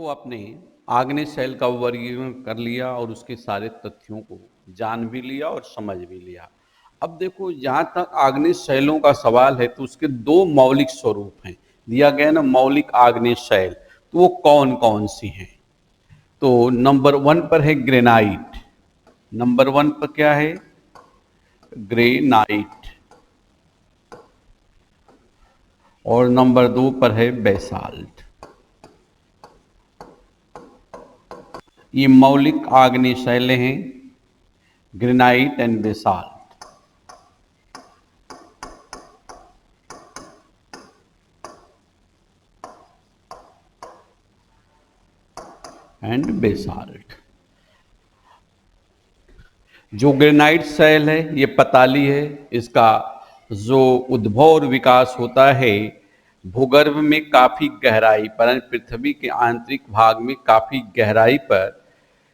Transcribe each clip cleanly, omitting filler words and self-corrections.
देखो आपने आग्नेय शैल का वर्गीकरण कर लिया और उसके सारे तथ्यों को जान भी लिया और समझ भी लिया। अब देखो जहाँ तक आग्नेय शैलों का सवाल है तो उसके दो मौलिक स्वरूप हैं। दिया गया ना मौलिक आग्नेय शैल, तो वो कौन कौन सी हैं? तो नंबर वन पर है ग्रेनाइट। नंबर वन पर क्या है? ग्रेनाइट। और नंबर दो पर है बेसाल्ट। ये मौलिक आग्नेय शैलें हैं, granite and basalt. And basalt. जो ग्रेनाइट शैल है ये पताली है। इसका जो उद्भव और विकास होता है भूगर्भ में काफी गहराई पर, यानी पृथ्वी के आंतरिक भाग में काफी गहराई पर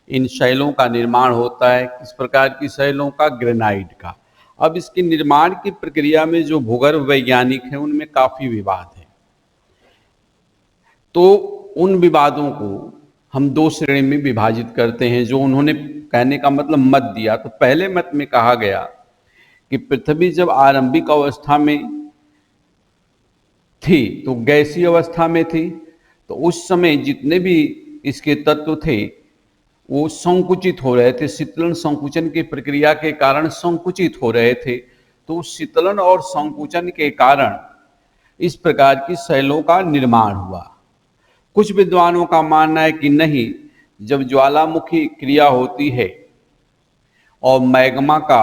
इन शैलों का निर्माण होता है। किस प्रकार की शैलों का? ग्रेनाइट का। अब इसके निर्माण की प्रक्रिया में जो भूगर्भ वैज्ञानिक हैं उनमें काफी विवाद है। तो उन विवादों को हम दो श्रेणी में विभाजित करते हैं, जो उन्होंने कहने का मतलब मत दिया। तो पहले मत में कहा गया कि पृथ्वी जब आरंभिक अवस्था में थी तो गैसीय अवस्था में थी, तो उस समय जितने भी इसके तत्व थे वो संकुचित हो रहे थे। शीतलन संकुचन की प्रक्रिया के कारण संकुचित हो रहे थे। तो उस शीतलन और संकुचन के कारण इस प्रकार की शैलों का निर्माण हुआ। कुछ विद्वानों का मानना है कि नहीं, जब ज्वालामुखी क्रिया होती है और मैग्मा का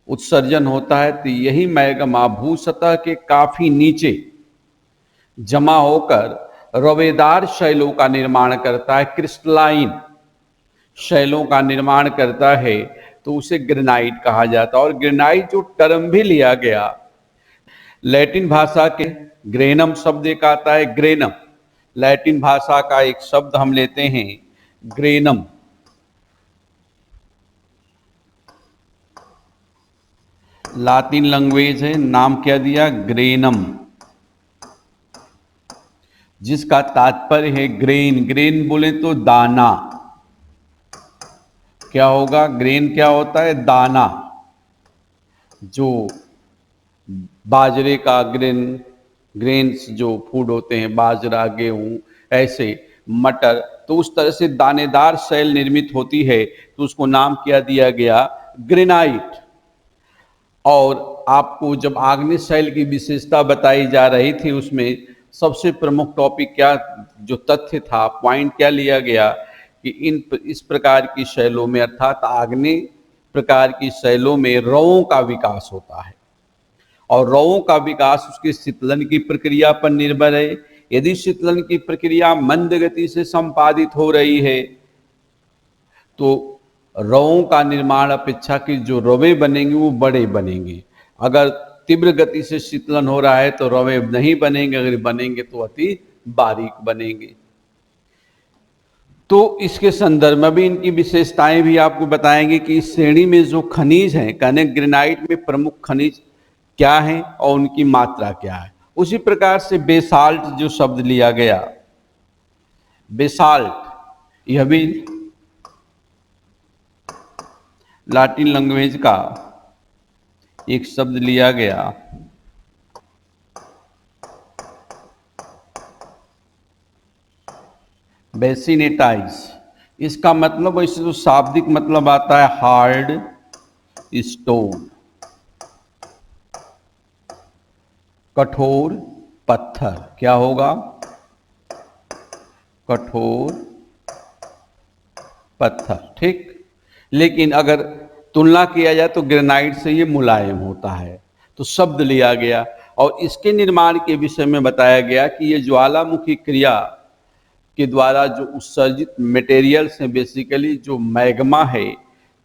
उत्सर्जन होता है तो यही मैग्मा भूसतह के काफी नीचे जमा होकर रवेदार शैलों का निर्माण करता है, क्रिस्टलाइन शैलों का निर्माण करता है, तो उसे ग्रेनाइट कहा जाता है। और ग्रेनाइट जो टर्म भी लिया गया लैटिन भाषा के ग्रेनम शब्द एक आता है, ग्रेनम लैटिन भाषा का एक शब्द हम लेते हैं ग्रेनम। लातिन लैंग्वेज है, नाम क्या दिया? ग्रेनम, जिसका तात्पर्य है ग्रेन। ग्रेन बोले तो दाना। क्या होगा? ग्रेन क्या होता है? दाना। जो बाजरे का ग्रेन्स जो फूड होते हैं, बाजरा, गेहूं, ऐसे मटर, तो उस तरह से दानेदार शैल निर्मित होती है, तो उसको नाम क्या दिया गया? ग्रेनाइट। और आपको जब आग्नेय शैल की विशेषता बताई जा रही थी उसमें सबसे प्रमुख टॉपिक क्या, जो तथ्य था, पॉइंट क्या लिया गया कि इस प्रकार की शैलों में अर्थात आग्नेय प्रकार की शैलों में रवों का विकास होता है। और रवों का विकास उसके शीतलन की प्रक्रिया पर निर्भर है। यदि शीतलन की प्रक्रिया मंद गति से संपादित हो रही है तो रवों का निर्माण अपेक्षा की जो रवे बनेंगे वो बड़े बनेंगे। अगर तीव्र गति से शीतलन हो रहा है तो रवे नहीं बनेंगे, अगर बनेंगे तो अति बारीक बनेंगे। तो इसके संदर्भ में भी इनकी विशेषताएं भी आपको बताएंगे कि इस श्रेणी में जो खनिज हैं, कहने ग्रेनाइट में प्रमुख खनिज क्या है और उनकी मात्रा क्या है। उसी प्रकार से बेसाल्ट जो शब्द लिया गया, बेसाल्ट, यह भी लैटिन लैंग्वेज का एक शब्द लिया गया। बेसिनेटाइज, इसका मतलब वैसे तो शाब्दिक मतलब आता है हार्ड स्टोन, कठोर पत्थर। क्या होगा? कठोर पत्थर, ठीक। लेकिन अगर तुलना किया जाए तो ग्रेनाइट से ये मुलायम होता है, तो शब्द लिया गया। और इसके निर्माण के विषय में बताया गया कि ये ज्वालामुखी क्रिया के द्वारा जो उत्सर्जित मटेरियल्स हैं, बेसिकली जो मैग्मा है,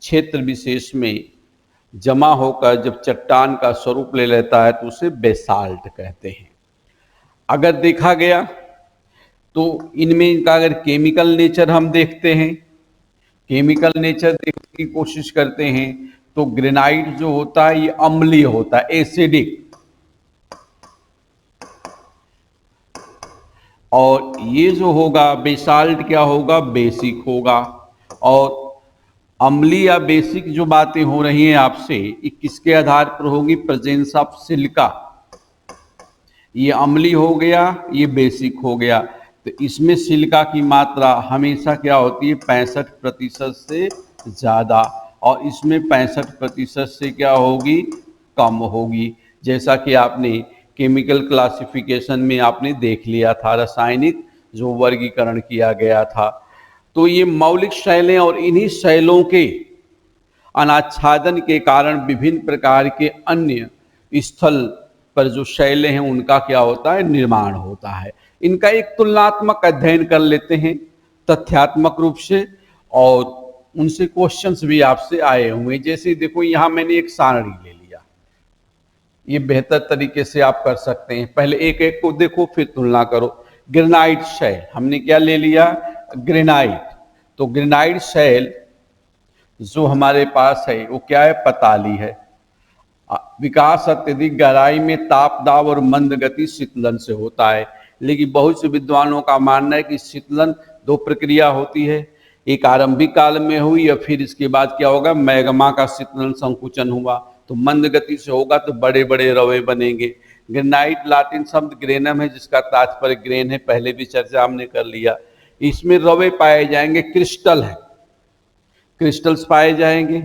क्षेत्र विशेष में जमा होकर जब चट्टान का स्वरूप ले लेता है तो उसे बेसाल्ट कहते हैं। अगर देखा गया तो इनमें इनका अगर केमिकल नेचर हम देखते हैं, केमिकल नेचर देखने की कोशिश करते हैं, तो ग्रेनाइट जो होता है ये अम्लीय होता है, एसिडिक। और ये जो होगा बेसाल्ट क्या होगा, बेसिक होगा। और अम्लीय या बेसिक जो बातें हो रही हैं आपसे, ये किसके आधार पर होगी, प्रेजेंस ऑफ सिलिका। ये अम्लीय हो गया, ये बेसिक हो गया। तो इसमें सिलिका की मात्रा हमेशा क्या होती है, 65% से ज़्यादा, और इसमें 65% से क्या होगी, कम होगी। जैसा कि आपने केमिकल क्लासिफिकेशन में आपने देख लिया था, रासायनिक जो वर्गीकरण किया गया था। तो ये मौलिक शैलें, और इन्हीं शैलों के अनाच्छादन के कारण विभिन्न प्रकार के अन्य स्थल पर जो शैलें हैं उनका क्या होता है, निर्माण होता है। इनका एक तुलनात्मक अध्ययन कर लेते हैं तथ्यात्मक रूप से, और उनसे क्वेश्चंस भी आपसे आए हुए। जैसे देखो यहाँ मैंने एक सारणी ले लिया, ये बेहतर तरीके से आप कर सकते हैं। पहले एक एक को देखो फिर तुलना करो। ग्रेनाइट शैल हमने क्या ले लिया, ग्रेनाइट। तो ग्रेनाइट शैल जो हमारे पास है वो क्या है, पताली है। विकास अत्यधिक गहराई में ताप दाब और मंद गति शीतलन से होता है। लेकिन बहुत से विद्वानों का मानना है कि शीतलन दो प्रक्रिया होती है, एक आरंभिक काल में हुई और फिर इसके बाद क्या होगा, मैग्मा का शीतलन संकुचन हुआ। तो मंद गति से होगा तो बड़े बड़े रवे बनेंगे। ग्रेनाइट लातिन शब्द ग्रेनम है, जिसका तात्पर्य ग्रेन है, पहले भी चर्चा हमने कर लिया। इसमें रवे पाए जाएंगे, क्रिस्टल है, क्रिस्टल्स पाए जाएंगे।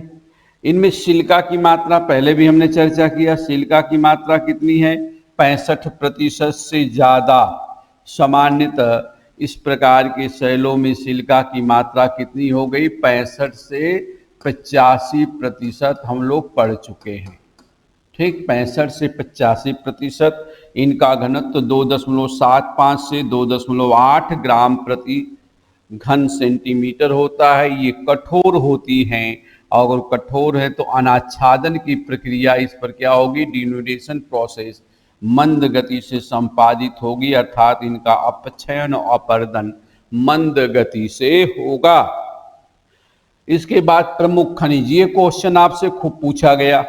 इनमें सिलिका की मात्रा पहले भी हमने चर्चा किया, सिलिका की मात्रा कितनी है, 65% से ज़्यादा। सामान्यतः इस प्रकार के शैलों में सिलिका की मात्रा कितनी हो गई, 65 से 85% हम लोग पढ़ चुके हैं। ठीक, 65 से 85%। इनका घनत्व 2.75 से 2.8 ग्राम प्रति घन सेंटीमीटर होता है। ये कठोर होती हैं, और अगर कठोर है तो अनाच्छादन की प्रक्रिया इस पर क्या होगी, डिनूडेशन प्रोसेस मंद गति से संपादित होगी, अर्थात इनका अपक्षयन और अपर्दन मंद गति से होगा। इसके बाद प्रमुख खनिज, ये क्वेश्चन आपसे खूब पूछा गया।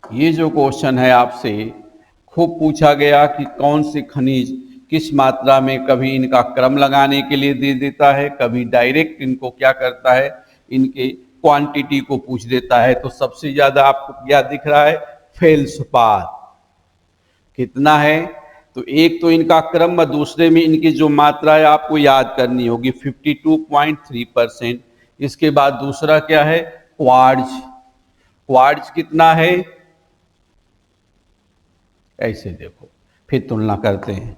ये जो क्वेश्चन है आपसे खूब पूछा गया कि कौन से खनिज किस मात्रा में, कभी इनका क्रम लगाने के लिए दे देता है, कभी डायरेक्ट इनको क्या करता है, इनके क्वांटिटी को पूछ देता है। तो सबसे ज़्यादा आपको क्या दिख रहा है, फेल्सपार कितना है, तो एक तो इनका क्रम और दूसरे में इनकी जो मात्रा है आपको याद करनी होगी, 52.3%। इसके बाद दूसरा क्या है, क्वार्ट्ज। क्वार्ट्ज कितना है, ऐसे देखो फिर तुलना करते हैं।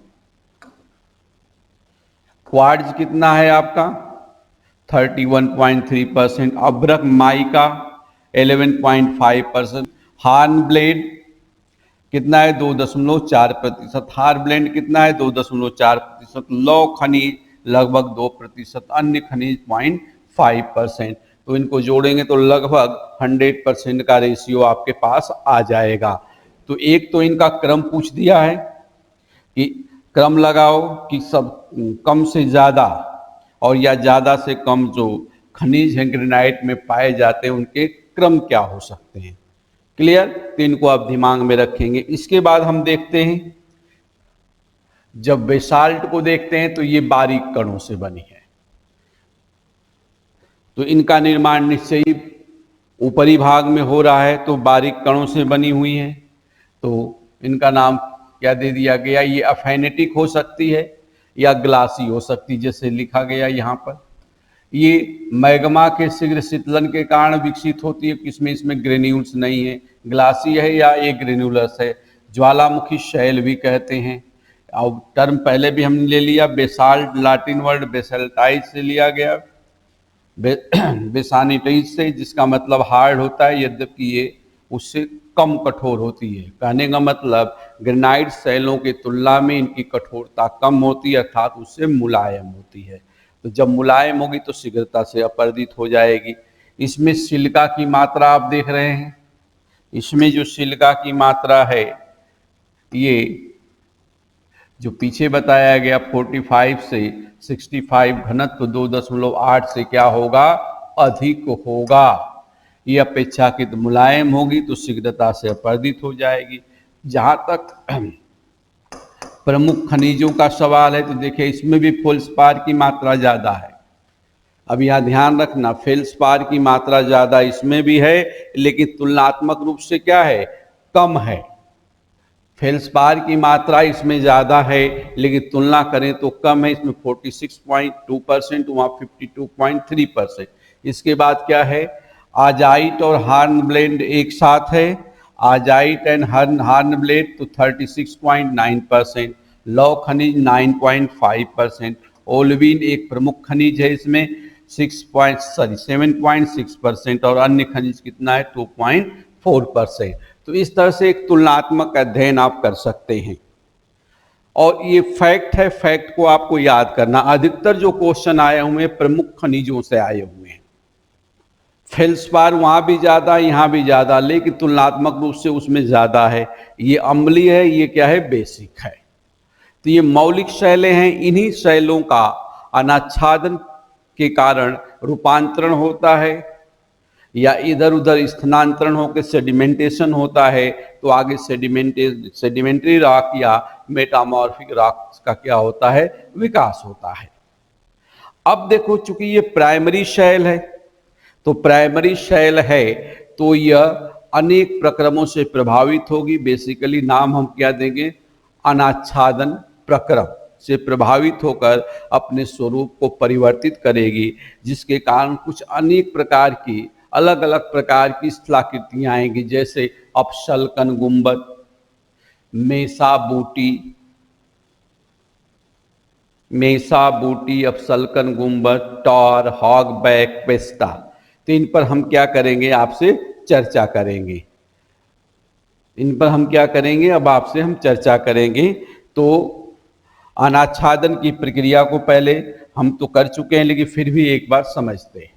क्वार्ट्ज कितना है आपका, 31.3%। अब्रक माइका 11.5%। हार्न ब्लेड कितना है, 2.4%। हार ब्लेंड कितना है, 2.4%। लौ खनिज लगभग 2%। अन्य खनिज 0.5%। तो इनको जोड़ेंगे तो लगभग 100% का रेशियो आपके पास आ जाएगा। तो एक तो इनका क्रम पूछ दिया है कि क्रम लगाओ कि सब कम से ज़्यादा और या ज़्यादा से कम जो खनिज हैं ग्रेनाइट में पाए जाते हैं उनके क्रम क्या हो सकते हैं। क्लियर, तो इनको आप दिमाग में रखेंगे। इसके बाद हम देखते हैं, जब बेसाल्ट को देखते हैं तो ये बारीक कणों से बनी है, तो इनका निर्माण निश्चय ही ऊपरी भाग में हो रहा है, तो बारीक कणों से बनी हुई है। तो इनका नाम क्या दे दिया गया, ये अफेनेटिक हो सकती है या ग्लासी हो सकती है, जैसे लिखा गया यहाँ पर। ये मैग्मा के शीघ्र शीतलन के कारण विकसित होती है, किसमें, इसमें ग्रेन्यूल्स नहीं है, ग्लासी है या ये ग्रेन्यूलस है। ज्वालामुखी शैल भी कहते हैं। और टर्म पहले भी हमने ले लिया, बेसाल्ट लाटिन वर्ड बेसाल्टाइज से लिया गया, बेसानिटाइज से, जिसका मतलब हार्ड होता है, यद्यपि ये उससे कम कठोर होती है। कहने का मतलब ग्रेनाइट शैलों की तुलना में इनकी कठोरता कम होती है, अर्थात उससे मुलायम होती है। तो जब मुलायम होगी तो शीघ्रता से अपरदित हो जाएगी। इसमें सिलिका की मात्रा आप देख रहे हैं, इसमें जो सिलिका की मात्रा है, ये जो पीछे बताया गया 45 से 65, घनत्व 2.8 से क्या होगा, अधिक होगा। ये अपेक्षाकृत मुलायम होगी तो शीघ्रता से अपरदित हो जाएगी। जहाँ तक प्रमुख खनिजों का सवाल है तो देखिए इसमें भी फेल्सपार की मात्रा ज़्यादा है। अब यहाँ ध्यान रखना, फेल्सपार की मात्रा ज़्यादा इसमें भी है, लेकिन तुलनात्मक रूप से क्या है, कम है। फेल्सपार की मात्रा इसमें ज़्यादा है लेकिन तुलना करें तो कम है, इसमें 46.2%, वहाँ 52.3%। इसके बाद क्या है, आजाइट और हार्नब्लेंड एक साथ है, आजाइट एंड हार्नब्लेंड तो 36.9%, लौ खनिज 9.5%, ओल्वीन एक प्रमुख खनिज है, इसमें 7.6% और अन्य खनिज कितना है 2.4%। तो इस तरह से एक तुलनात्मक अध्ययन आप कर सकते हैं। और ये फैक्ट है, फैक्ट को आपको याद करना। अधिकतर जो क्वेश्चन आए हुए हैं प्रमुख खनिजों से आए हुए हैं। फेल्सपार वहां भी ज्यादा, यहां भी ज्यादा, लेकिन तुलनात्मक रूप से उसमें ज्यादा है। ये अम्लीय है, ये क्या है, बेसिक है। तो ये मौलिक शैलें हैं, इन्हीं शैलों का अनाच्छादन के कारण रूपांतरण होता है या इधर उधर स्थानांतरण होकर सेडिमेंटेशन होता है, तो आगे सेडिमेंट्री रॉक या मेटामॉर्फिक रॉक का क्या होता है, विकास होता है। अब देखो चूंकि ये प्राइमरी शैल है, तो प्राइमरी शैल है तो यह अनेक प्रक्रमों से प्रभावित होगी। बेसिकली नाम हम क्या देंगे, अनाच्छादन प्रक्रम से प्रभावित होकर अपने स्वरूप को परिवर्तित करेगी, जिसके कारण कुछ अनेक प्रकार की अलग अलग प्रकार की स्थलाकृतियां आएंगी, जैसे अपशल्कन गुंबद, मेसा बूटी, अपशल्कन गुंबद, टॉर, हॉग बैक, पेस्टा। तो इन पर हम क्या करेंगे, आपसे चर्चा करेंगे। इन पर हम क्या करेंगे, अब आपसे हम चर्चा करेंगे। तो अनाच्छादन की प्रक्रिया को पहले हम तो कर चुके हैं, लेकिन फिर भी एक बार समझते हैं।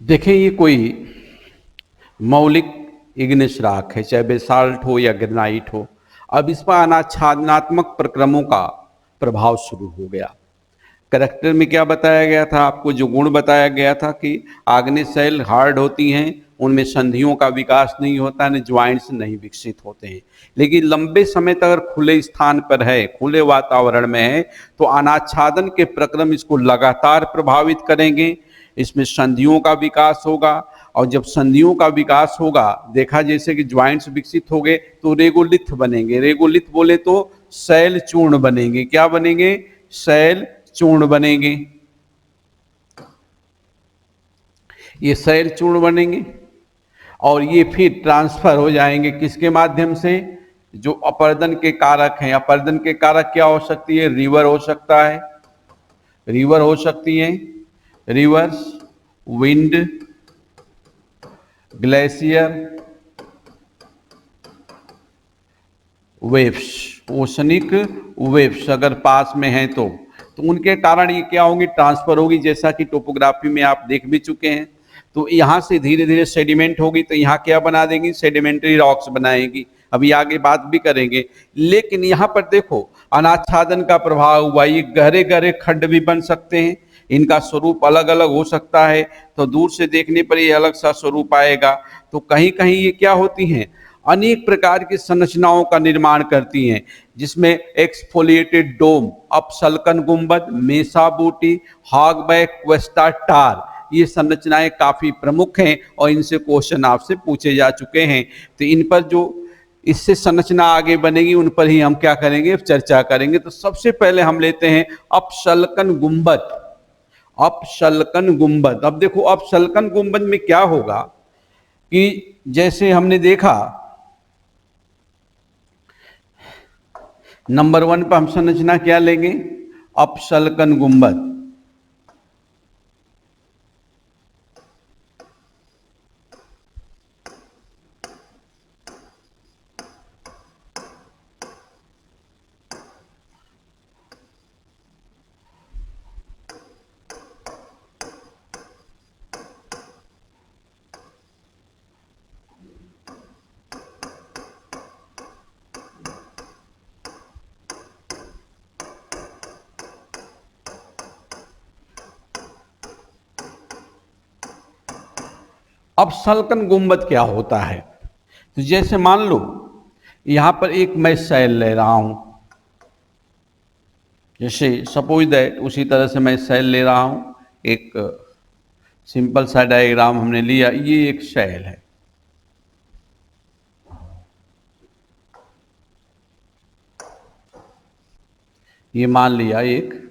देखें ये कोई मौलिक इग्निस राख है, चाहे बेसाल्ट हो या ग्रेनाइट हो। अब इस पर अनाच्छादनात्मक प्रक्रमों का प्रभाव शुरू हो गया। करैक्टर में क्या बताया गया था आपको, जो गुण बताया गया था कि आग्नेय शैल हार्ड होती हैं, उनमें संधियों का विकास नहीं होता है, ज्वाइंट्स नहीं विकसित होते हैं। लेकिन लंबे समय तक अगर खुले स्थान पर है, खुले वातावरण में है, तो अनाच्छादन के प्रक्रम इसको लगातार प्रभावित करेंगे, इसमें संधियों का विकास होगा। और जब संधियों का विकास होगा, देखा जैसे कि ज्वाइंट्स विकसित हो गए तो रेगोलिथ बनेंगे। रेगोलिथ बोले तो शैल चूर्ण बनेंगे। क्या बनेंगे? शैल चूर्ण बनेंगे। ये शैल चूर्ण बनेंगे और ये फिर ट्रांसफर हो जाएंगे किसके माध्यम से? जो अपर्दन के कारक हैं। अपर्दन के कारक क्या हो सकती है? रिवर हो सकता है, रिवर हो सकती है, reverse, wind, glacier, waves, oceanic waves अगर पास में हैं तो उनके कारण ये क्या होंगी? ट्रांसफर होगी, जैसा कि टोपोग्राफी में आप देख भी चुके हैं। तो यहाँ से धीरे धीरे सेडिमेंट होगी, तो यहाँ क्या बना देंगी? सेडिमेंट्री रॉक्स बनाएगी। अभी आगे बात भी करेंगे। लेकिन यहाँ पर देखो अनाच्छादन का प्रभाव हुआ, ये गहरे गहरे खड्ड भी बन सकते हैं, इनका स्वरूप अलग अलग हो सकता है। तो दूर से देखने पर ये अलग सा स्वरूप आएगा। तो कहीं कहीं ये क्या होती हैं? अनेक प्रकार की संरचनाओं का निर्माण करती हैं, जिसमें एक्सफोलिएटेड डोम, अपसल्कन गुंबद, मेसा बूटी, हॉगबैक, क्वेस्टा टार, ये संरचनाएं काफी प्रमुख हैं और इनसे क्वेश्चन आपसे पूछे जा चुके हैं। तो इन पर जो इससे संरचना आगे बनेगी उन पर ही हम क्या करेंगे? चर्चा करेंगे। तो सबसे पहले हम लेते हैं अपसल्कन गुंबद। अपसल्कन गुंबद। अब देखो अपसल्कन गुंबद में क्या होगा कि जैसे हमने देखा नंबर 1 पर हम संरचना क्या लेंगे? अपसल्कन गुंबद। अपसल्कन गुंबद क्या होता है? तो जैसे मान लो यहां पर एक मैं सेल ले रहा हूं, जैसे सपोज दैट उसी तरह से मैं सेल ले रहा हूं। एक सिंपल सा डायग्राम हमने लिया, ये एक सेल है, ये मान लिया एक।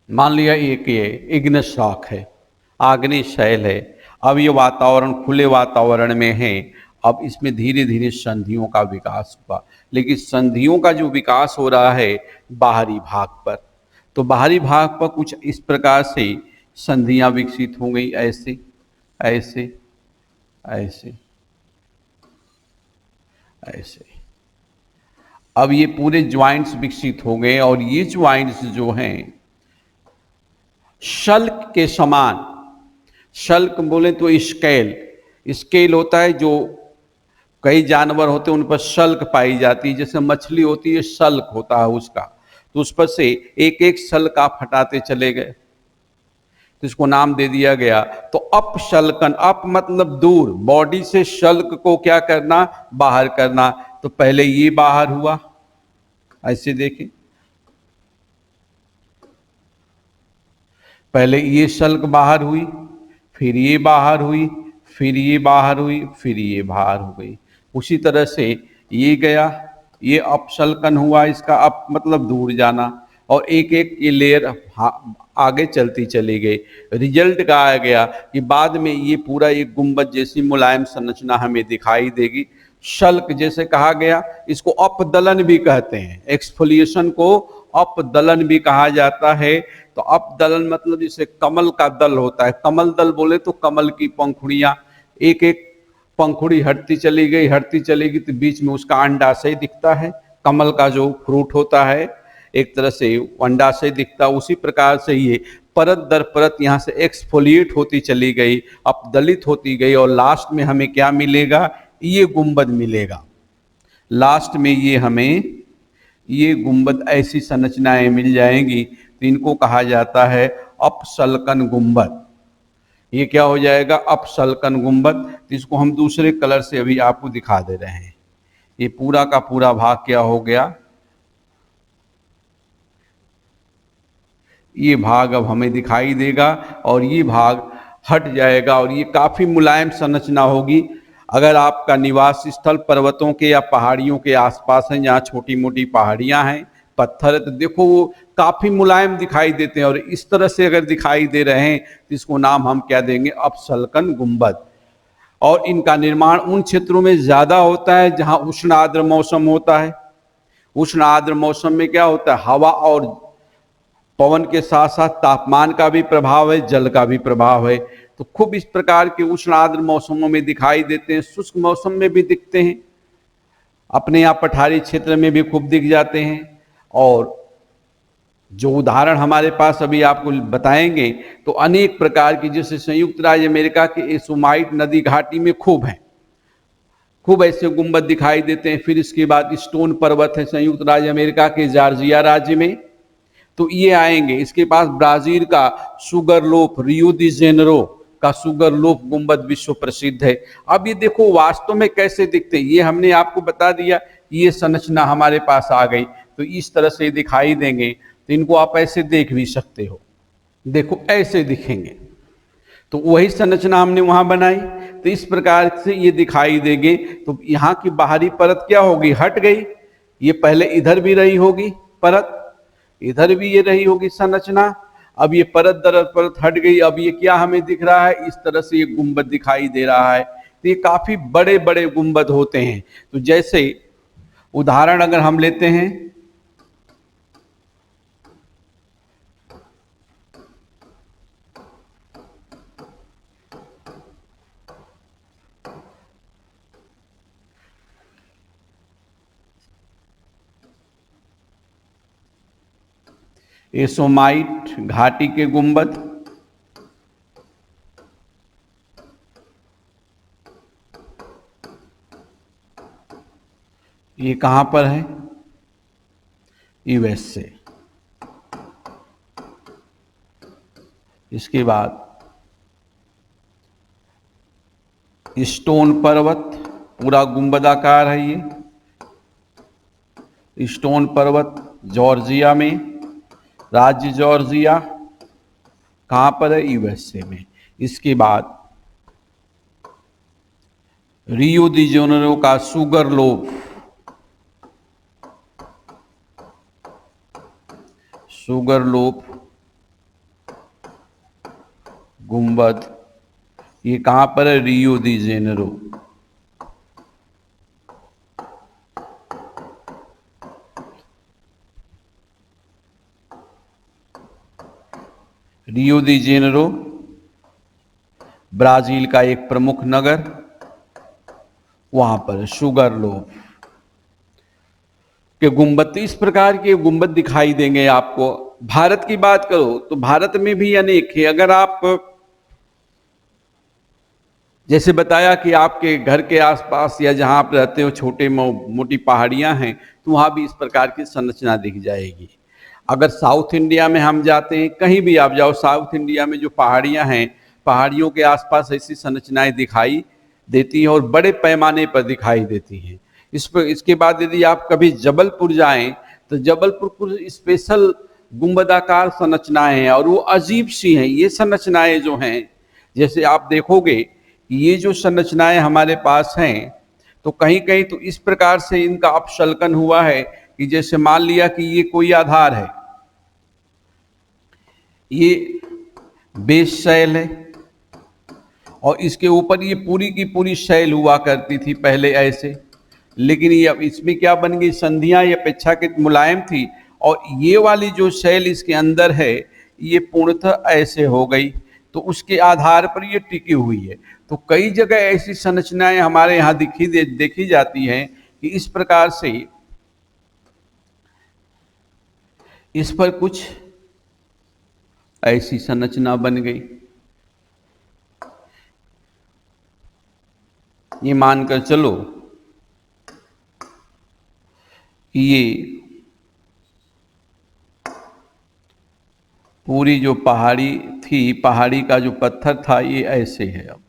मान लिया एक ये इग्निस शॉक है, आग्नेय शैल है। अब ये वातावरण खुले वातावरण में है। अब इसमें धीरे धीरे संधियों का विकास हुआ, लेकिन संधियों का जो विकास हो रहा है बाहरी भाग पर, तो बाहरी भाग पर कुछ इस प्रकार से संधियां विकसित हो गई, ऐसे ऐसे ऐसे ऐसे। अब ये पूरे ज्वाइंट्स विकसित हो गए और ये ज्वाइंट्स जो हैं शल्क के समान, शल्क बोले तो स्केल, स्केल होता है जो कई जानवर होते हैं उन पर शल्क पाई जाती है, जैसे मछली होती है शल्क होता है उसका, तो उस पर से एक एक शल्क आप हटाते चले गए तो इसको नाम दे दिया गया। तो अपशल्कन, अप मतलब दूर, बॉडी से शल्क को क्या करना, बाहर करना। तो पहले ये बाहर हुआ, ऐसे देखें, पहले ये शल्क बाहर हुई, फिर ये बाहर हुई, फिर ये बाहर हुई, फिर ये बाहर हो गई। उसी तरह से ये गया, ये अपशल्कन हुआ, इसका अप मतलब दूर जाना, और एक एक ये लेयर आगे चलती चली गई। रिजल्ट का आ गया कि बाद में ये पूरा एक गुंबद जैसी मुलायम संरचना हमें दिखाई देगी। शल्क जैसे कहा गया, इसको अपदलन भी कहते हैं, एक्सफोलिएशन को अपदलन भी कहा जाता है। तो अपदलन मतलब जैसे कमल का दल होता है, कमल दल बोले तो कमल की पंखुड़ियां, एक एक पंखुड़ी हटती चली गई, हटती चलेगी, तो बीच में उसका अंडाशय दिखता है। कमल का जो फ्रूट होता है एक तरह से अंडाशय दिखता, उसी प्रकार से ये परत दर परत यहाँ से एक्सफोलिएट होती चली गई, अपदलित होती गई, और लास्ट में हमें क्या मिलेगा, ये गुंबद मिलेगा। लास्ट में ये हमें ये गुंबद ऐसी संरचनाएं मिल जाएंगी, तो इनको कहा जाता है अपशल्कन गुंबद। ये क्या हो जाएगा, अपशल्कन गुंबद। तो इसको हम दूसरे कलर से अभी आपको दिखा दे रहे हैं। ये पूरा का पूरा भाग क्या हो गया, ये भाग अब हमें दिखाई देगा और ये भाग हट जाएगा, और ये काफ़ी मुलायम संरचना होगी। अगर आपका निवास स्थल पर्वतों के या पहाड़ियों के आसपास है, जहाँ छोटी मोटी पहाड़ियाँ हैं, पत्थर है, तो देखो वो काफ़ी मुलायम दिखाई देते हैं, और इस तरह से अगर दिखाई दे रहे हैं तो इसको नाम हम क्या देंगे, अपशल्कन गुंबद। और इनका निर्माण उन क्षेत्रों में ज़्यादा होता है जहाँ उष्ण आर्द्र मौसम होता है। उष्ण आर्द्र मौसम में क्या होता है, हवा और पवन के साथ साथ तापमान का भी प्रभाव है, जल का भी प्रभाव है, तो खूब इस प्रकार के उष्ण आर्द्र मौसमों में दिखाई देते हैं। शुष्क मौसम में भी दिखते हैं, अपने यहाँ पठारी क्षेत्र में भी खूब दिख जाते हैं। और जो उदाहरण हमारे पास अभी आपको बताएंगे तो अनेक प्रकार की, जैसे संयुक्त राज्य अमेरिका के एसोमाइट नदी घाटी में खूब है, खूब ऐसे गुंबद दिखाई देते हैं। फिर इसके बाद स्टोन पर्वत है संयुक्त राज्य अमेरिका के जॉर्जिया राज्य में, तो ये आएंगे। इसके पास ब्राजील का सुगर लोफ, रियो दी जेनेरो का सुगर लोफ गुंबद विश्व प्रसिद्ध है। अब ये देखो वास्तव में कैसे दिखते हैं, ये हमने आपको बता दिया, ये संरचना हमारे पास आ गई, तो इस तरह से दिखाई देंगे। तो इनको आप ऐसे देख भी सकते हो, देखो ऐसे दिखेंगे, तो वही संरचना हमने वहां बनाई, तो इस प्रकार से ये दिखाई देंगे। तो यहाँ की बाहरी परत क्या होगी, हट गई, ये पहले इधर भी रही होगी परत, इधर भी ये रही होगी संरचना, अब ये परत दर परत हट गई। अब ये क्या हमें दिख रहा है, इस तरह से ये गुंबद दिखाई दे रहा है। तो ये काफी बड़े बड़े गुंबद होते हैं। तो जैसे उदाहरण अगर हम लेते हैं, एसोमाइट घाटी के गुंबद, ये कहां पर है, यूएस से। इसके बाद स्टोन पर्वत, पूरा गुंबदाकार है ये, स्टोन पर्वत जॉर्जिया में, राज्य जॉर्जिया, कहां पर है, यूएसए में। इसके बाद रियो दी जेनेरो का सुगर लोफ, सुगर लोफ गुंबद, ये कहां पर है, रियो दी जेनेरो। रियो दी जेनेरो ब्राजील का एक प्रमुख नगर, वहां पर शुगर लोफ। कि गुंबद, तो इस प्रकार के गुंबद दिखाई देंगे आपको। भारत की बात करो तो भारत में भी अनेक है। अगर आप जैसे बताया कि आपके घर के आसपास या जहां आप रहते हो छोटे मोटी पहाड़ियां हैं, तो वहां भी इस प्रकार की संरचना दिख जाएगी। अगर साउथ इंडिया में हम जाते हैं, कहीं भी आप जाओ साउथ इंडिया में जो पहाड़ियां हैं, पहाड़ियों के आसपास ऐसी संरचनाएं दिखाई देती हैं और बड़े पैमाने पर दिखाई देती हैं। इसके बाद यदि आप कभी जबलपुर जाएं तो जबलपुर कुछ स्पेशल गुंबदाकार संरचनाएं हैं और वो अजीब सी हैं। ये संरचनाएं जो हैं, जैसे आप देखोगे ये जो संरचनाएं हमारे पास हैं, तो कहीं कहीं तो इस प्रकार से इनका अपशल्कन हुआ है कि जैसे मान लिया कि ये कोई आधार है, ये बेस शैल है और इसके ऊपर ये पूरी की पूरी शैल हुआ करती थी पहले ऐसे, लेकिन ये अब इसमें क्या बन गई, संधियां ये अपेक्षाकृत मुलायम थी और ये वाली जो शैल इसके अंदर है ये पूर्णतः ऐसे हो गई, तो उसके आधार पर ये टिकी हुई है। तो कई जगह ऐसी संरचनाएं हमारे यहाँ देखी जाती हैं कि इस प्रकार से इस पर कुछ ऐसी संरचना बन गई। ये मानकर चलो कि ये पूरी जो पहाड़ी थी, पहाड़ी का जो पत्थर था ये ऐसे है। अब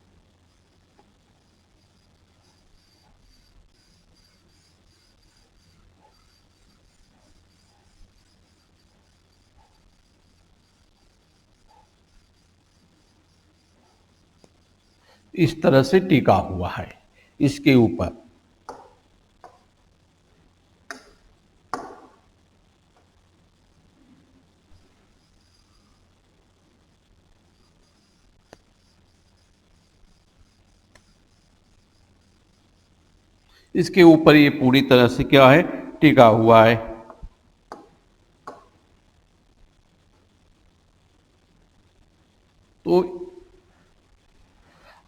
इस तरह से टिका हुआ है इसके ऊपर। इसके ऊपर ये पूरी तरह से क्या है, टिका हुआ है। तो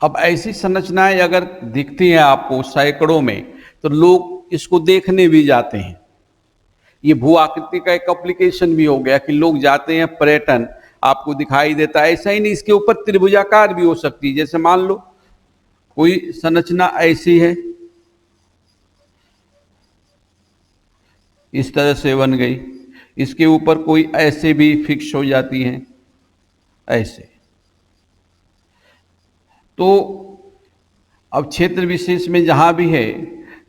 अब ऐसी संरचनाएं अगर दिखती हैं आपको सैकड़ों में, तो लोग इसको देखने भी जाते हैं। ये भू आकृति का एक एप्लीकेशन भी हो गया कि लोग जाते हैं, पर्यटन आपको दिखाई देता है। ऐसा ही नहीं, इसके ऊपर त्रिभुजाकार भी हो सकती है। जैसे मान लो कोई संरचना ऐसी है, इस तरह से बन गई, इसके ऊपर कोई ऐसे भी फिक्स हो जाती है ऐसे। तो अब क्षेत्र विशेष में जहाँ भी है,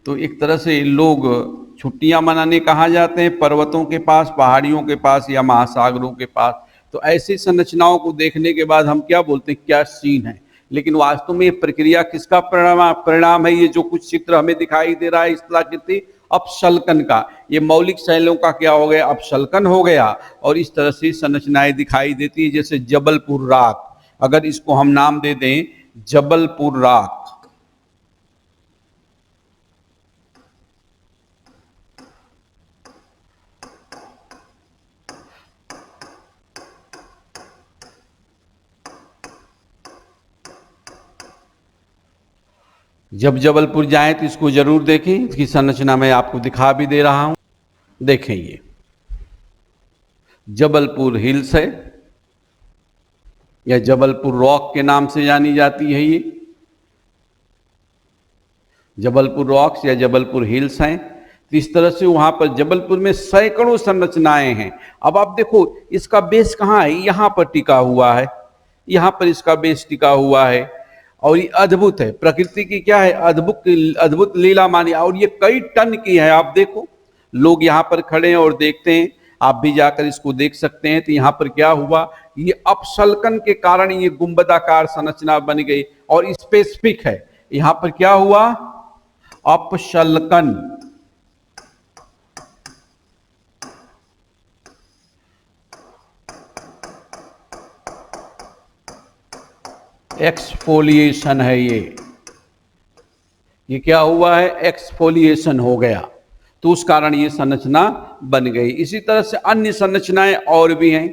तो एक तरह से लोग छुट्टियां मनाने कहाँ जाते हैं, पर्वतों के पास, पहाड़ियों के पास या महासागरों के पास। तो ऐसी संरचनाओं को देखने के बाद हम क्या बोलते हैं, क्या सीन है। लेकिन वास्तव में ये प्रक्रिया किसका परिणाम है, ये जो कुछ चित्र हमें दिखाई दे रहा है इस तरह अपशल्कन का, ये मौलिक शैलों का क्या हो गया, अपशल्कन हो गया और इस तरह से संरचनाएं दिखाई देती है। जैसे जबलपुर राख, अगर इसको हम नाम दे दें जबलपुर राख, जब जबलपुर जाएं तो इसको जरूर देखें। इसकी संरचना मैं आपको दिखा भी दे रहा हूं, देखें। ये जबलपुर हिल्स है या जबलपुर रॉक के नाम से जानी जाती है। ये जबलपुर रॉक्स या जबलपुर हिल्स हैं। तो इस तरह से वहां पर जबलपुर में सैकड़ों संरचनाएं हैं। अब आप देखो इसका बेस कहाँ है, यहां पर टिका हुआ है, यहां पर इसका बेस टिका हुआ है और ये अद्भुत है। प्रकृति की क्या है, अद्भुत लीला मानी। और ये कई टन की है। आप देखो लोग यहाँ पर खड़े हैं और देखते हैं, आप भी जाकर इसको देख सकते हैं। तो यहाँ पर क्या हुआ, ये अपशल्कन के कारण ये गुंबदाकार संरचना बन गई और स्पेसिफिक है। यहाँ पर क्या हुआ, अपशल्कन। एक्सफोलिएशन है ये क्या हुआ है, एक्सफोलिएशन हो गया, तो उस कारण ये संरचना बन गई। इसी तरह से अन्य संरचनाएं और भी हैं।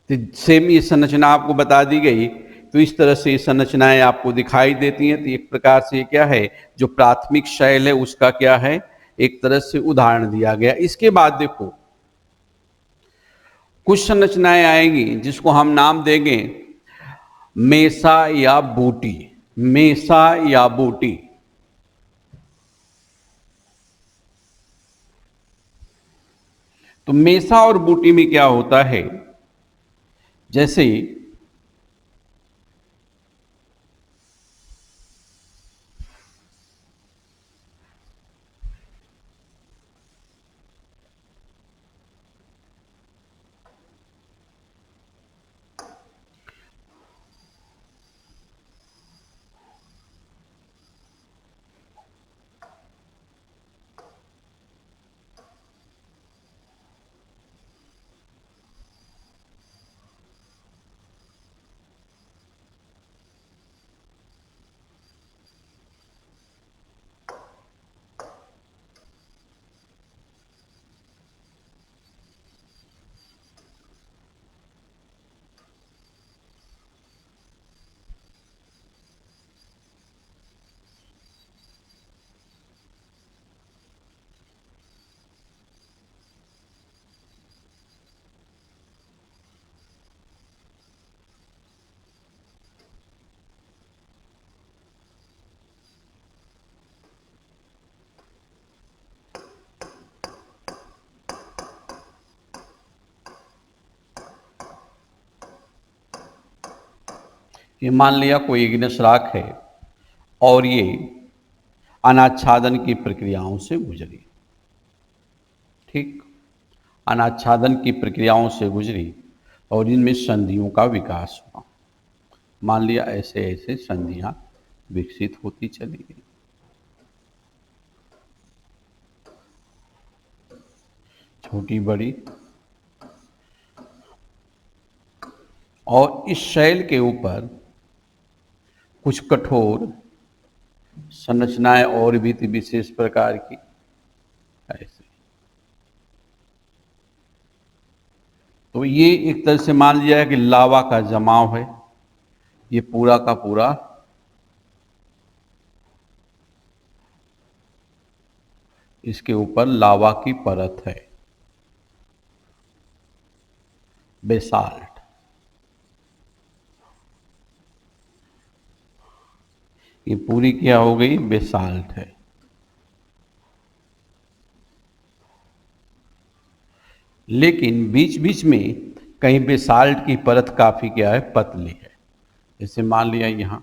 तो सेम ये संरचना आपको बता दी गई। तो इस तरह से ये संरचनाएं आपको दिखाई देती हैं। तो एक प्रकार से क्या है, जो प्राथमिक शैल है उसका क्या है, एक तरह से उदाहरण दिया गया। इसके बाद देखो कुछ संरचनाएं आएंगी जिसको हम नाम देंगे मेसा या बूटी। मेसा या बूटी। तो मेसा और बूटी में क्या होता है, जैसे ये मान लिया कोई इग्नेस रॉक है और ये अनाच्छादन की प्रक्रियाओं से गुजरी, ठीक, अनाच्छादन की प्रक्रियाओं से गुजरी और इनमें संधियों का विकास हुआ। मान लिया ऐसे ऐसे संधियां विकसित होती चली गई। छोटी बड़ी, और इस शैल के ऊपर कुछ कठोर संरचनाएं और भी थी विशेष प्रकार की, ऐसे। तो ये एक तरह से मान लिया है कि लावा का जमाव है, ये पूरा का पूरा इसके ऊपर लावा की परत है, बेसाल्ट। ये पूरी क्या हो गई, बेसाल्ट है। लेकिन बीच बीच में कहीं बेसाल्ट की परत काफी क्या है, पतली है। जैसे मान लिया यहां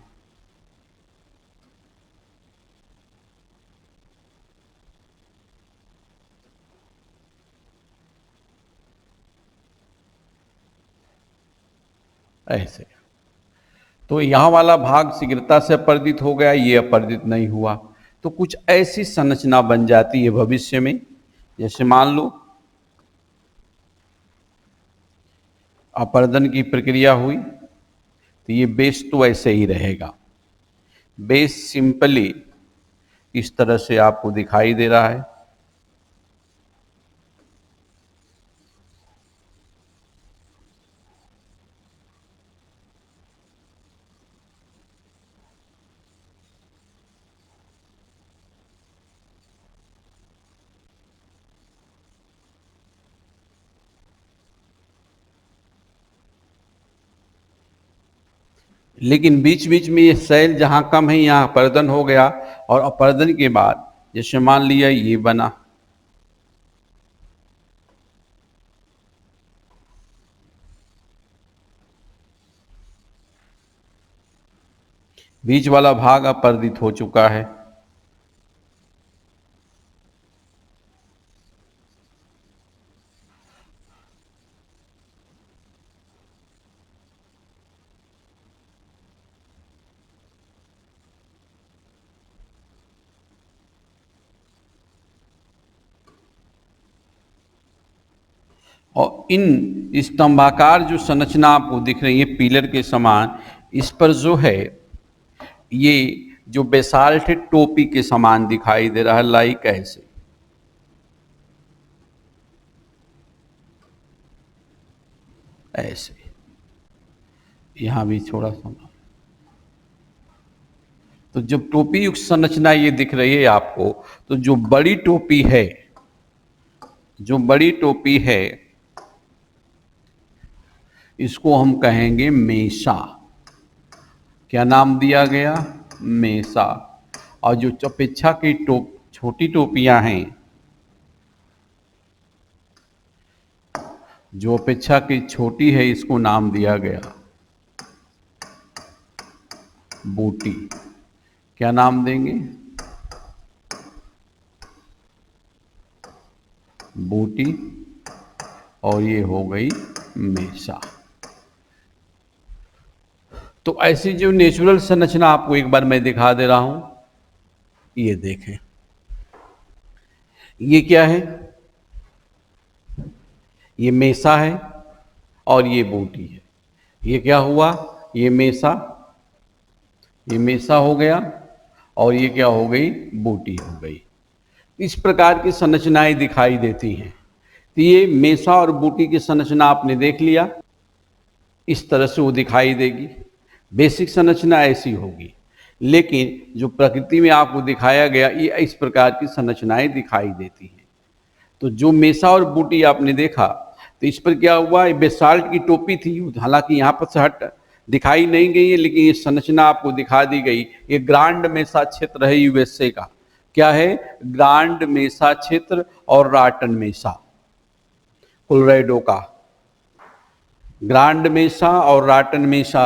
ऐसे, तो यहां वाला भाग शीघ्रता से अपरदित हो गया, ये अपरदित नहीं हुआ। तो कुछ ऐसी संरचना बन जाती है भविष्य में, जैसे मान लो अपर्दन की प्रक्रिया हुई तो ये बेस तो ऐसे ही रहेगा। बेस सिंपली इस तरह से आपको दिखाई दे रहा है। लेकिन बीच बीच में ये सेल जहां कम है यहाँ अपर्दन हो गया, और अपर्दन के बाद जैसे मान लिया ये बना, बीच वाला भाग अपर्दित हो चुका है। और इन स्तंभाकार जो संरचना आपको दिख रही है पिलर के समान, इस पर जो है ये जो बेसाल्ट है टोपी के समान दिखाई दे रहा है, लाइक ऐसे। ऐसे यहां भी थोड़ा सा तो जब टोपी युक्त संरचना ये दिख रही है आपको, तो जो बड़ी टोपी है, जो बड़ी टोपी है, इसको हम कहेंगे मेसा। क्या नाम दिया गया? मेसा। और जो अपेक्षा की छोटी टोपियां हैं, जो अपेक्षा की छोटी है, इसको नाम दिया गया बूटी। क्या नाम देंगे? बूटी। और ये हो गई मेसा। तो ऐसी जो नेचुरल संरचना आपको एक बार मैं दिखा दे रहा हूं, ये देखें, ये क्या है? ये मेसा है और ये बूटी है। ये क्या हुआ? ये मेसा, ये मेसा हो गया, और ये क्या हो गई? बूटी हो गई। इस प्रकार की संरचनाएं दिखाई देती हैं। तो ये मेसा और बूटी की संरचना आपने देख लिया, इस तरह से वो दिखाई देगी। बेसिक संरचना ऐसी होगी, लेकिन जो प्रकृति में आपको दिखाया गया, ये इस प्रकार की संरचनाएं दिखाई देती हैं। तो जो मेसा और बूटी आपने देखा, तो इस पर क्या हुआ? ये बेसाल्ट की टोपी थी, हालांकि यहाँ पर से हट दिखाई नहीं गई है, लेकिन ये संरचना आपको दिखा दी गई। ये ग्रांड मेसा क्षेत्र है यूएसए का। क्या है? ग्रांड मेसा क्षेत्र और राटन मेसा, कोलोराडो का ग्रांड मेसा और राटन मेसा।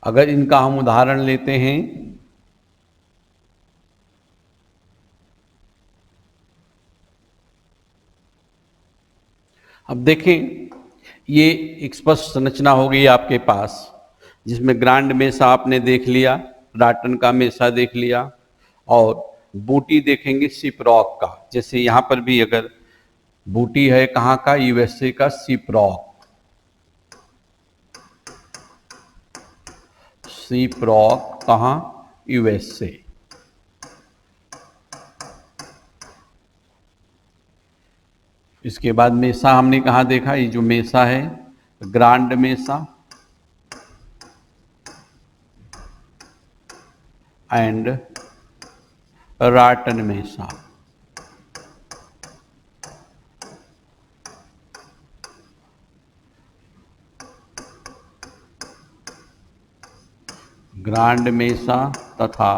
अगर इनका हम उदाहरण लेते हैं, अब देखें, ये एक स्पष्ट संरचना हो गई आपके पास, जिसमें ग्रांड मेसा आपने देख लिया, राटन का मेसा देख लिया, और बूटी देखेंगे सिपरॉक का। जैसे यहाँ पर भी अगर बूटी है, कहाँ का? यूएसए का सिपरॉक। सिपरॉक कहाँ? यूएसए। इसके बाद मेसा हमने कहाँ देखा? ये जो मेसा है, ग्रांड मेसा एंड राटन मेसा। ग्रांड मेसा तथा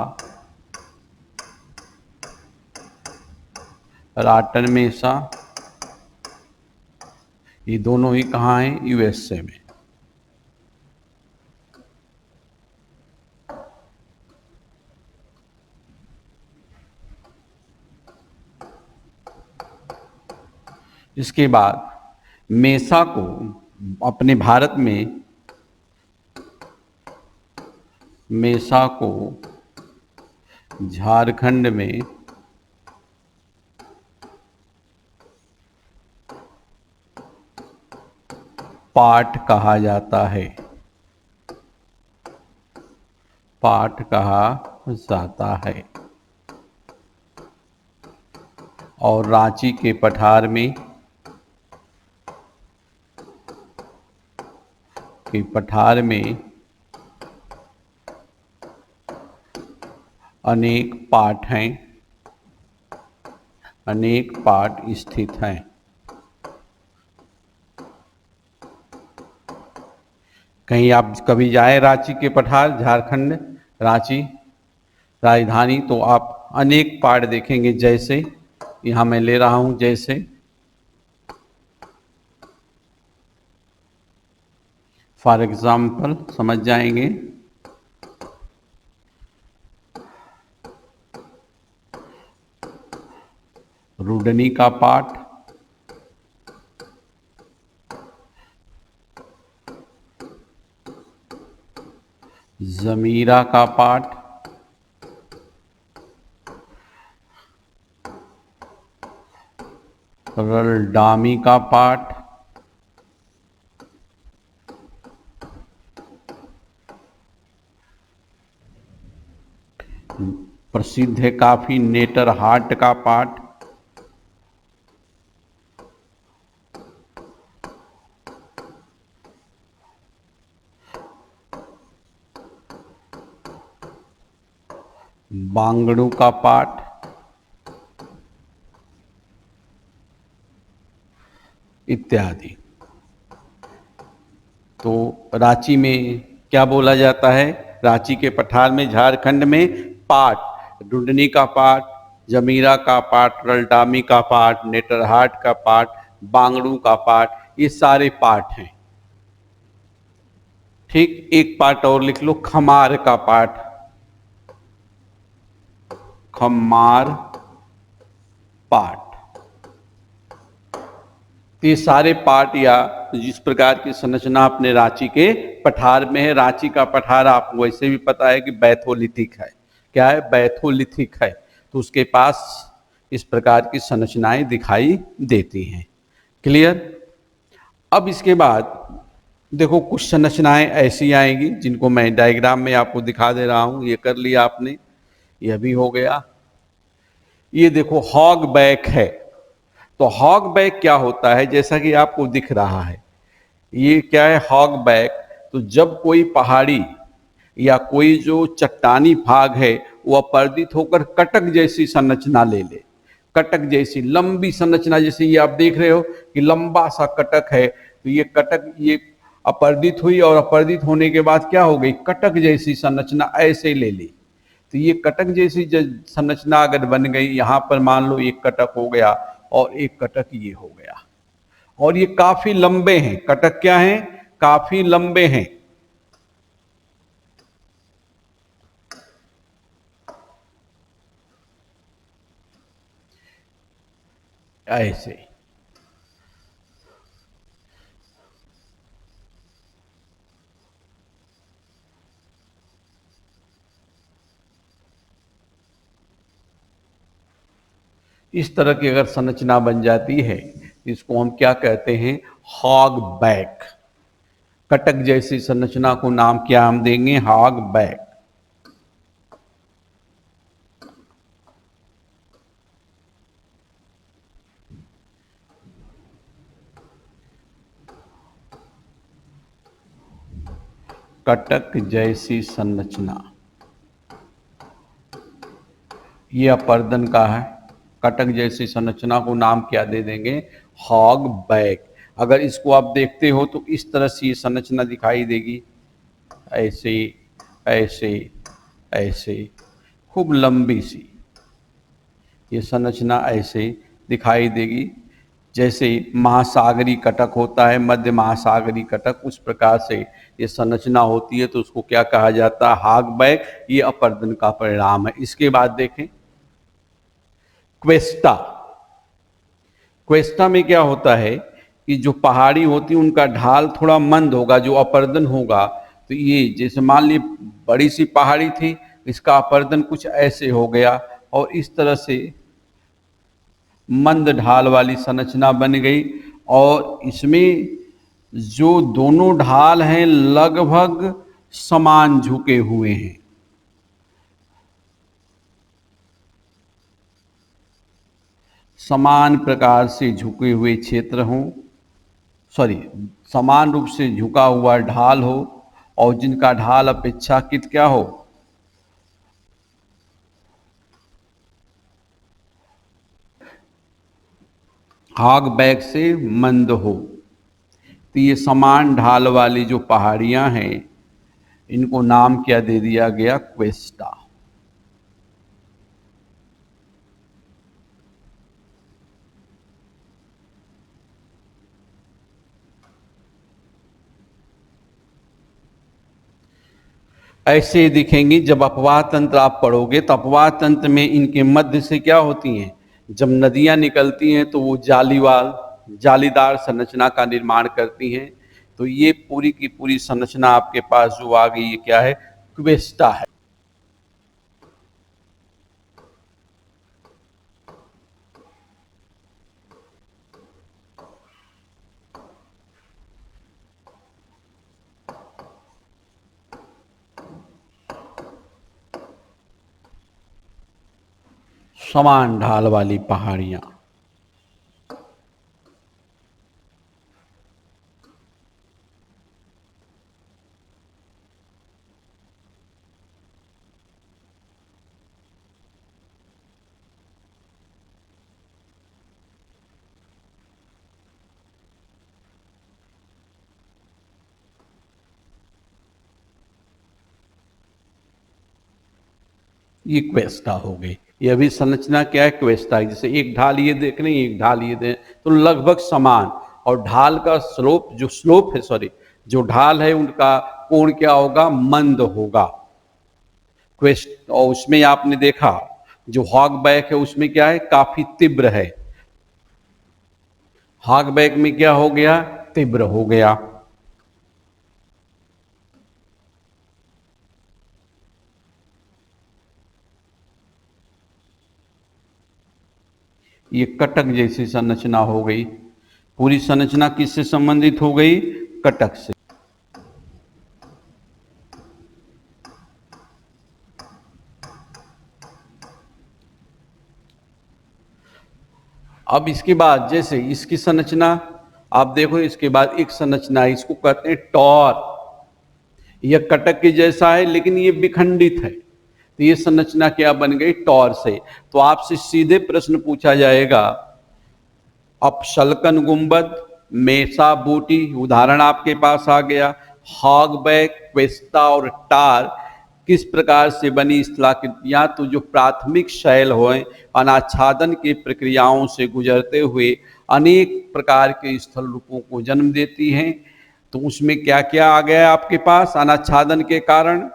राटन मेसा, ये दोनों ही कहाँ हैं? यूएसए में। इसके बाद मेसा को अपने भारत में, मेसा को झारखंड में पाट कहा जाता है। पाट कहा जाता है। और रांची के पठार में, अनेक पाट हैं, अनेक पाट स्थित हैं। कहीं आप कभी जाए रांची के पठार, झारखंड, रांची राजधानी, तो आप अनेक पाट देखेंगे। जैसे यहाँ मैं ले रहा हूँ, जैसे फॉर एग्जाम्पल समझ जाएंगे, रुडनी का पाट, जमीरा का पाट, रलडामी का पाट, प्रसिद्ध है काफी नेटरहाट का पाट, बांगड़ू का पाठ, इत्यादि। तो रांची में क्या बोला जाता है? रांची के पठार में, झारखंड में पाट, ढूंढनी का पाट, जमीरा का पाट, रलटामी का पाट, नेटरहाट का पाट, बांगड़ू का पाट, ये सारे पाठ हैं। ठीक, एक पाठ और लिख लो, खमार का पाठ, खमार पाठ। ये सारे पाठ या जिस प्रकार की संरचना अपने रांची के पठार में है, रांची का पठार आपको वैसे भी पता है कि बैथोलिथिक है। क्या है? बैथोलिथिक है। तो उसके पास इस प्रकार की संरचनाएं दिखाई देती हैं। क्लियर? अब इसके बाद देखो कुछ संरचनाएं ऐसी आएंगी जिनको मैं डायग्राम में आपको दिखा दे रहा हूं। ये कर लिया आपने, यह भी हो गया। ये देखो हॉग बैक है। तो हॉग बैक क्या होता है? जैसा कि आपको दिख रहा है, ये क्या है? Hogback. तो जब कोई पहाड़ी या कोई जो चट्टानी भाग है वो अपर्दित होकर कटक जैसी संरचना ले ले, कटक जैसी लंबी संरचना, जैसे ये आप देख रहे हो कि लंबा सा कटक है, तो ये कटक ये अपर्दित हुई और अपर्दित होने के बाद क्या हो गई? कटक जैसी संरचना ऐसे ले ली। तो ये कटक जैसी संरचना अगर बन गई, यहां पर मान लो एक कटक हो गया और एक कटक ये हो गया, और ये काफी लंबे हैं। कटक क्या हैं? काफी लंबे हैं। ऐसे इस तरह की अगर संरचना बन जाती है, इसको हम क्या कहते हैं? Hog back. कटक जैसी संरचना को नाम क्या हम देंगे? Hog back. कटक जैसी संरचना, ये अपर्दन का है। कटक जैसी संरचना को नाम क्या दे देंगे? Hogback. अगर इसको आप देखते हो तो इस तरह से ये संरचना दिखाई देगी, ऐसे ऐसे ऐसे, खूब लंबी सी ये संरचना ऐसे दिखाई देगी। जैसे महासागरी कटक होता है, मध्य महासागरी कटक, उस प्रकार से ये संरचना होती है। तो उसको क्या कहा जाता है? Hogback. ये अपर्दन का परिणाम है। इसके बाद देखें क्वेस्टा। क्वेस्टा में क्या होता है कि जो पहाड़ी होती है उनका ढाल थोड़ा मंद होगा, जो अपर्दन होगा। तो ये जैसे मान ली बड़ी सी पहाड़ी थी, इसका अपर्दन कुछ ऐसे हो गया और इस तरह से मंद ढाल वाली संरचना बन गई। और इसमें जो दोनों ढाल हैं लगभग समान झुके हुए हैं, समान प्रकार से झुके हुए क्षेत्र हों, सॉरी, समान रूप से झुका हुआ ढाल हो, और जिनका ढाल अपेक्षाकृत क्या हो? हॉग बैक से मंद हो। तो ये समान ढाल वाली जो पहाड़ियां हैं, इनको नाम क्या दे दिया गया? क्वेस्टा। ऐसे दिखेंगी। जब अपवाह तंत्र आप पढ़ोगे तो अपवाह तंत्र में इनके मध्य से क्या होती हैं? जब नदियां निकलती हैं तो वो जालीदार संरचना का निर्माण करती हैं। तो ये पूरी की पूरी संरचना आपके पास जो आ गई, ये क्या है? क्वेस्टा है। समान ढाल वाली पहाड़ियां। ये क्वेस्टा हो गई। ये अभी संरचना क्या है, क्वेस्टा। जैसे एक ढाल ये देख रहे हैं, एक ढाल ये देख, तो लगभग समान। और ढाल का स्लोप, जो स्लोप है, सॉरी, जो ढाल है उनका कोण क्या होगा, मंद होगा। क्वेस्ट, और उसमें आपने देखा जो हॉग बैक है उसमें क्या है, काफी तीव्र है। हॉग बैक में क्या हो गया, तीव्र हो गया। ये कटक जैसी संरचना हो गई। पूरी संरचना किससे संबंधित हो गई, कटक से। अब इसके बाद जैसे इसकी संरचना आप देखो, इसके बाद एक संरचना है, इसको कहते हैं टॉर। यह कटक के जैसा है लेकिन ये विखंडित है, तो ये संरचना क्या बन गई, टॉर से। तो आपसे सीधे प्रश्न पूछा जाएगा, अपशल्कन गुंबद, मेसा बूटी, उदाहरण आपके पास आ गया। हॉगबैक, क्वेस्टा और टार किस प्रकार से बनी स्थलाकृतियां, तो जो प्राथमिक शैल हो अनाच्छादन की प्रक्रियाओं से गुजरते हुए अनेक प्रकार के स्थल रूपों को जन्म देती हैं। तो उसमें क्या क्या आ गया आपके पास अनाच्छादन के कारण,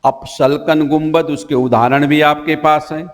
अपशल्कन गुंबद, उसके उदाहरण भी आपके पास हैं।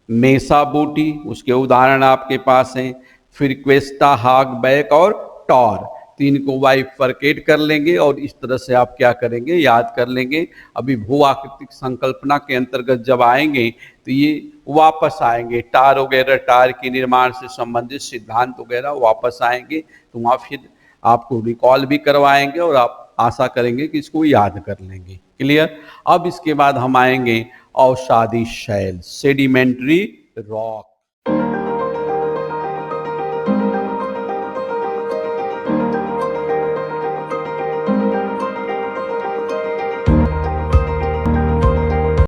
मेसा बूटी, उसके उदाहरण आपके पास हैं। फिर क्वेस्टा, हॉगबैक और टॉर, तीन को बाइफरकेट कर लेंगे और इस तरह से आप क्या करेंगे, याद कर लेंगे। अभी भू आकृतिक संकल्पना के अंतर्गत जब आएंगे तो ये वापस आएंगे, टार वगैरह, टार के निर्माण से संबंधित सिद्धांत वगैरह वापस आएंगे, तो वहाँ फिर आपको रिकॉल भी करवाएंगे और आप आशा करेंगे कि इसको याद कर लेंगे। क्लियर। अब इसके बाद हम आएंगे अवसादी शैल, सेडिमेंट्री रॉक।